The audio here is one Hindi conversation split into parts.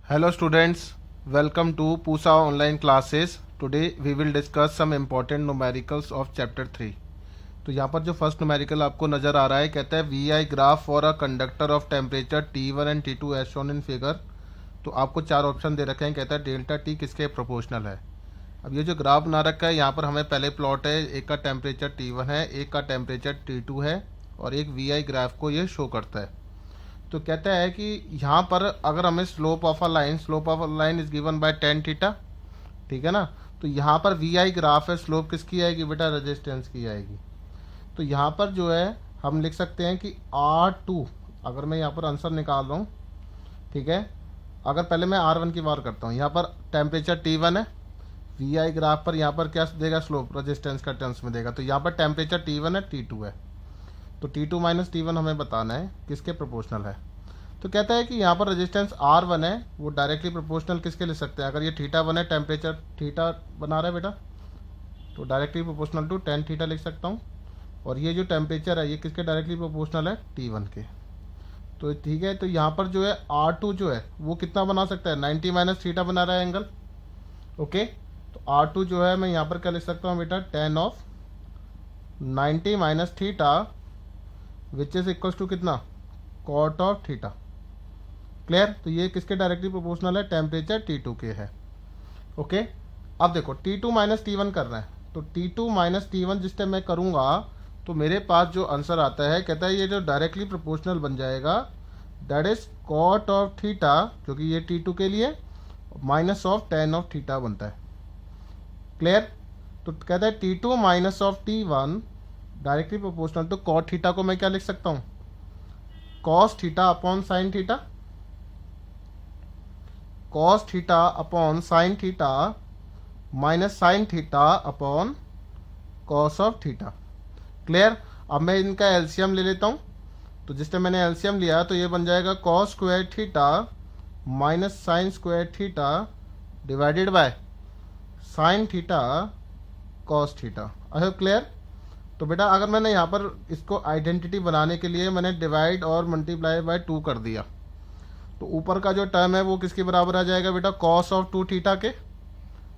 Hello students, welcome to PUSA online classes. Today we will discuss some important numericals of chapter 3. तो यहाँ पर जो फर्स्ट न्यूमेरिकल आपको नज़र आ रहा है कहता है V I graph for a conductor of temperature T1 and T2 as shown in figure. तो आपको चार ऑप्शन दे रखे हैं, कहता है डेल्टा टी किसके प्रोपोर्शनल है। अब ये जो ग्राफ बना रखा है यहाँ पर हमें पहले प्लॉट है, एक का टेम्परेचर T1 है, एक का टेम्परेचर T2 है और एक वी आई ग्राफ को ये शो करता है। तो कहता है कि यहाँ पर अगर हमें slope of a line is given by tan theta, ठीक है ना। तो यहाँ पर वी आई ग्राफ है, स्लोप किसकी आएगी बेटा, रेजिस्टेंस की आएगी। तो यहाँ पर जो है हम लिख सकते हैं कि R2, अगर मैं यहाँ पर आंसर निकाल रहा हूँ, ठीक है। अगर पहले मैं R1 की बात करता हूँ, यहाँ पर टेम्परेचर T1 है, वी आई ग्राफ पर यहाँ पर क्या देगा, स्लोप रेजिस्टेंस का टर्म्स में देगा। तो यहाँ पर टेम्परेचर T1 है, T2 है, तो T2 माइनस T1 हमें बताना है किसके प्रोपोर्शनल है। तो कहता है कि यहाँ पर रेजिस्टेंस R1 है, वो डायरेक्टली प्रोपोर्शनल किसके लिख सकते हैं। अगर ये θ1 है, टेम्परेचर थीटा बना रहा है बेटा, तो directly proportional to tan theta लिख सकता हूँ। और ये जो टेम्परेचर है ये किसके डायरेक्टली प्रोपोर्शनल है, T1 के। तो ठीक है, तो यहाँ पर जो है R2 जो है वो कितना बना सकता है, 90 माइनस थीटा बना रहा है एंगल। ओके, तो R2 जो है मैं यहाँ पर क्या लिख सकता हूँ बेटा, tan of 90 minus theta which is equal to कितना, कॉट ऑफ थीटा। क्लियर। तो ये किसके डायरेक्टली प्रोपोर्शनल है, टेम्परेचर T2 के है। ओके, अब देखो T2 माइनस T1 करना है, तो T2 माइनस T1 जिस टाइम मैं करूँगा तो मेरे पास जो आंसर आता है, कहता है ये जो डायरेक्टली प्रोपोर्शनल बन जाएगा that is cot of theta, क्योंकि ये T2 के लिए minus of tan of theta बनता है। क्लियर। तो कहता है T2 minus of T1 directly proportional to cot theta को मैं क्या लिख सकता हूँ, cos theta upon sine theta, cos theta upon sine theta minus sine theta upon cos of theta. Clear. अब मैं इनका एलसीएम ले लेता हूँ, तो जिस टाइम मैंने एलसीएम लिया तो ये बन जाएगा cos square theta minus sine square theta divided by sign theta cos theta. I hope clear. तो बेटा अगर मैंने यहाँ पर इसको आइडेंटिटी बनाने के लिए मैंने डिवाइड और मल्टीप्लाई बाय 2 कर दिया, तो ऊपर का जो टर्म है वो किसके बराबर आ जाएगा बेटा, कॉस ऑफ 2 थीटा के,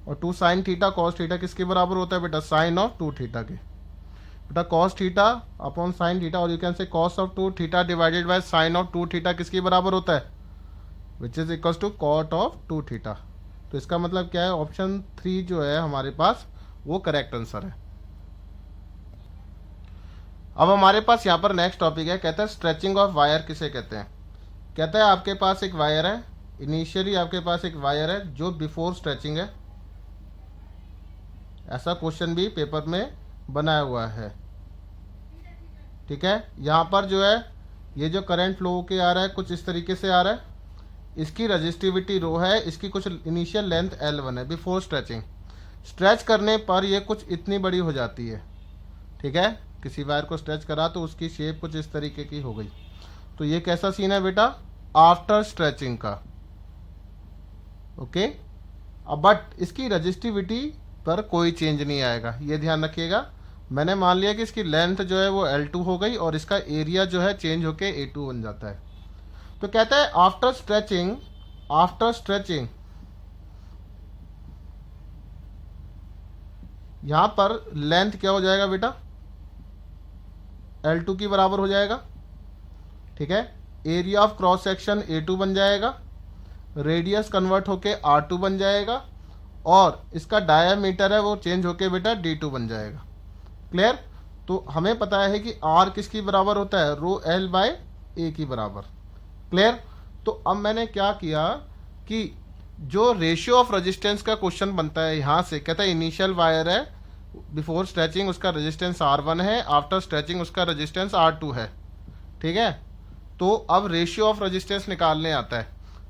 और 2 साइन थीटा कॉस थीटा किसके बराबर होता है बेटा, साइन ऑफ 2 थीटा के। बेटा cos theta upon sine theta, और you can say cos of 2 theta divided by sine of 2 theta किसके बराबर होता है, which is equal to cot of 2 theta. तो इसका मतलब क्या है, ऑप्शन 3 जो है हमारे पास वो करेक्ट आंसर है। अब हमारे पास यहाँ पर नेक्स्ट टॉपिक है, कहता है स्ट्रेचिंग ऑफ वायर किसे कहते हैं। कहता है आपके पास एक वायर है, इनिशियली आपके पास एक वायर है जो बिफोर स्ट्रेचिंग है। ऐसा क्वेश्चन भी पेपर में बनाया हुआ है, ठीक है। यहाँ पर जो है ये जो करंट फ्लो के आ रहा है कुछ इस तरीके से आ रहा है, इसकी रजिस्टिविटी रो है, इसकी कुछ इनिशियल लेंथ L1 है बिफोर स्ट्रेचिंग। स्ट्रेच करने पर ये कुछ इतनी बड़ी हो जाती है, ठीक है। किसी वायर को स्ट्रेच करा तो उसकी शेप कुछ इस तरीके की हो गई। तो ये कैसा सीन है बेटा, आफ्टर स्ट्रेचिंग का। ओके, अब बट इसकी रजिस्टिविटी पर कोई चेंज नहीं आएगा, ये ध्यान रखिएगा। मैंने मान लिया कि इसकी लेंथ जो है वो L2 हो गई और इसका एरिया जो है चेंज होके A2 बन जाता है। तो कहता है आफ्टर स्ट्रेचिंग यहां पर लेंथ क्या हो जाएगा बेटा, L2 की बराबर हो जाएगा, ठीक है। Area of cross section A2 बन जाएगा, रेडियस कन्वर्ट होके R2 बन जाएगा, और इसका डायामीटर है वो चेंज होके बेटा D2 बन जाएगा। क्लियर। तो हमें पता है कि R किसकी बराबर होता है, रो L बाय A की बराबर। क्लियर। तो अब मैंने क्या किया कि जो रेशियो ऑफ रेजिस्टेंस का क्वेश्चन बनता है यहाँ से, कहता है इनिशियल वायर है, बिफोर स्ट्रेचिंग उसका रेजिस्टेंस R1 है, आफ्टर स्ट्रेचिंग उसका रेजिस्टेंस R2 है, ठीक है। तो अब रेशियो ऑफ रेजिस्टेंस निकालने आता है।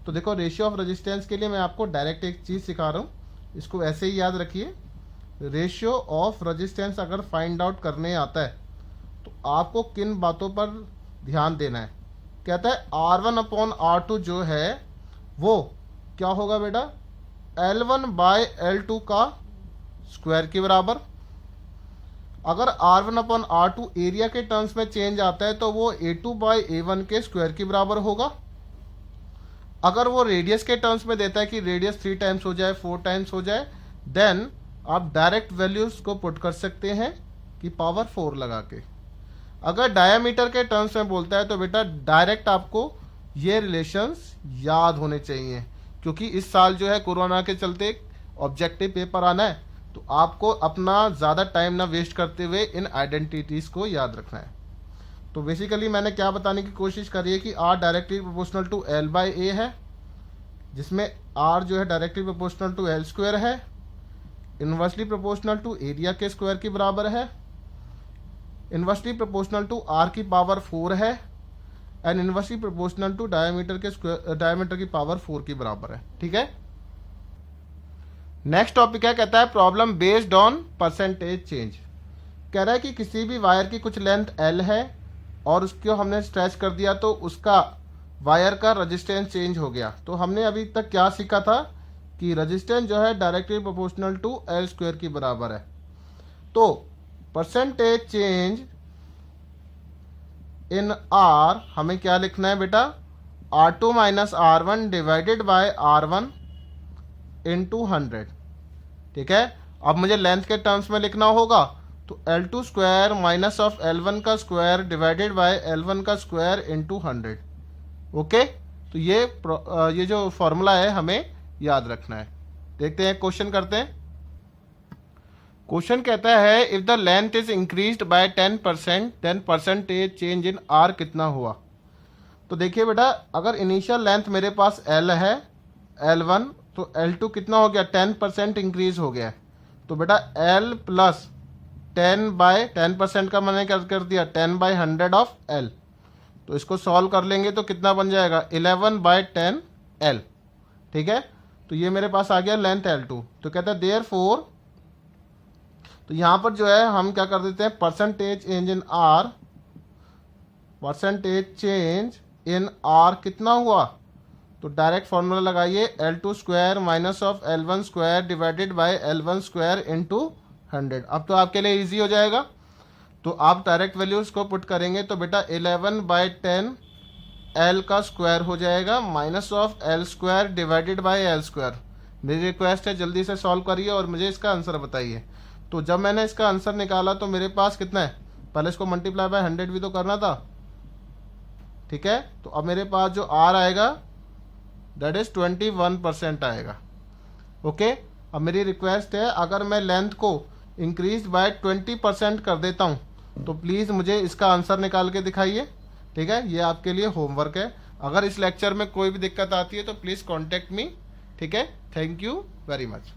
तो देखो रेशियो ऑफ रेजिस्टेंस के लिए मैं आपको डायरेक्ट एक चीज़ सिखा रहा हूँ, इसको ऐसे ही याद रखिए। रेशियो ऑफ रेजिस्टेंस अगर फाइंड आउट करने आता है तो आपको किन बातों पर ध्यान देना है। कहता है R1 अपॉन R2 जो है वो क्या होगा बेटा, L1 बाय L2 का स्क्वायर के बराबर। अगर R1 अपॉन R2 एरिया के टर्म्स में चेंज आता है तो वो A2 बाई A1 के स्क्वायर के बराबर होगा। अगर वो रेडियस के टर्म्स में देता है कि रेडियस 3 टाइम्स हो जाए, 4 टाइम्स हो जाए, देन आप डायरेक्ट वैल्यूज को पुट कर सकते हैं कि पावर 4 लगा के। अगर डायामीटर के टर्म्स में बोलता है तो बेटा डायरेक्ट आपको ये रिलेशंस याद होने चाहिए, क्योंकि इस साल जो है कोरोना के चलते ऑब्जेक्टिव पेपर आना है, तो आपको अपना ज़्यादा टाइम ना वेस्ट करते हुए इन आइडेंटिटीज़ को याद रखना है। तो बेसिकली मैंने क्या बताने की कोशिश करी है कि R directly proportional to L by A है, जिसमें आर जो है directly proportional to L square है, इन्वर्सली प्रोपोर्शनल टू एरिया के स्क्वायर के बराबर है, इन्वर्सली प्रोपोर्शनल टू आर की पावर 4 है, and inversely proportional to diameter की पावर 4 की बराबर है। ठीक है। नेक्स्ट टॉपिक है, कहता है problem based on percentage change. कह रहा है कि किसी भी वायर की कुछ लेंथ एल है और उसको हमने स्ट्रेच कर दिया तो उसका वायर का रेजिस्टेंस चेंज हो गया। तो हमने अभी तक क्या सीखा था कि रेजिस्टेंस जो है directly proportional to L square की बराबर है। तो परसेंटेज चेंज इन आर हमें क्या लिखना है बेटा, R2 minus R1 divided by R1 into 100। ठीक है। अब मुझे लेंथ के टर्म्स में लिखना होगा तो L2 square minus of L1 का स्क्वायर डिवाइडेड बाय L1 का स्क्वायर इंटू 100। ओके। तो ये जो फॉर्मूला है हमें याद रखना है। देखते हैं, क्वेश्चन करते हैं। क्वेश्चन कहता है if the length is increased by 10% then percentage change in R कितना हुआ। तो देखिए बेटा, अगर इनिशियल लेंथ मेरे पास L है L1, तो L2 कितना हो गया, 10% इंक्रीज हो गया। तो बेटा L प्लस 10% का मैंने क्या कर दिया, 10/100 ऑफ L। तो इसको सॉल्व कर लेंगे तो कितना बन जाएगा, 11/10 L। ठीक है। तो ये मेरे पास आ गया लेंथ L2। तो कहता है देयरफॉर, तो यहाँ पर जो है हम क्या कर देते हैं, percentage change in are, percentage change in R कितना हुआ, तो डायरेक्ट फॉर्मूला लगाइए, L2 square minus of L1 square divided by L1 square into 100। अब तो आपके लिए इजी हो जाएगा। तो आप डायरेक्ट वैल्यूज को पुट करेंगे तो बेटा 11/10 L का स्क्वायर हो जाएगा minus of L square divided by L square. मेरी रिक्वेस्ट है जल्दी से सॉल्व करिए और मुझे इसका आंसर बताइए। तो जब मैंने इसका आंसर निकाला तो मेरे पास कितना है, पहले इसको मल्टीप्लाई बाय 100 भी तो करना था। ठीक है। तो अब मेरे पास जो आर आएगा दैट इज 21% आएगा। ओके। अब मेरी रिक्वेस्ट है, अगर मैं लेंथ को इंक्रीज बाय 20% कर देता हूँ तो प्लीज़ मुझे इसका आंसर निकाल के दिखाइए। ठीक है। ये आपके लिए होमवर्क है। अगर इस लेक्चर में कोई भी दिक्कत आती है तो प्लीज़ कॉन्टेक्ट मी। ठीक है। Thank you very much.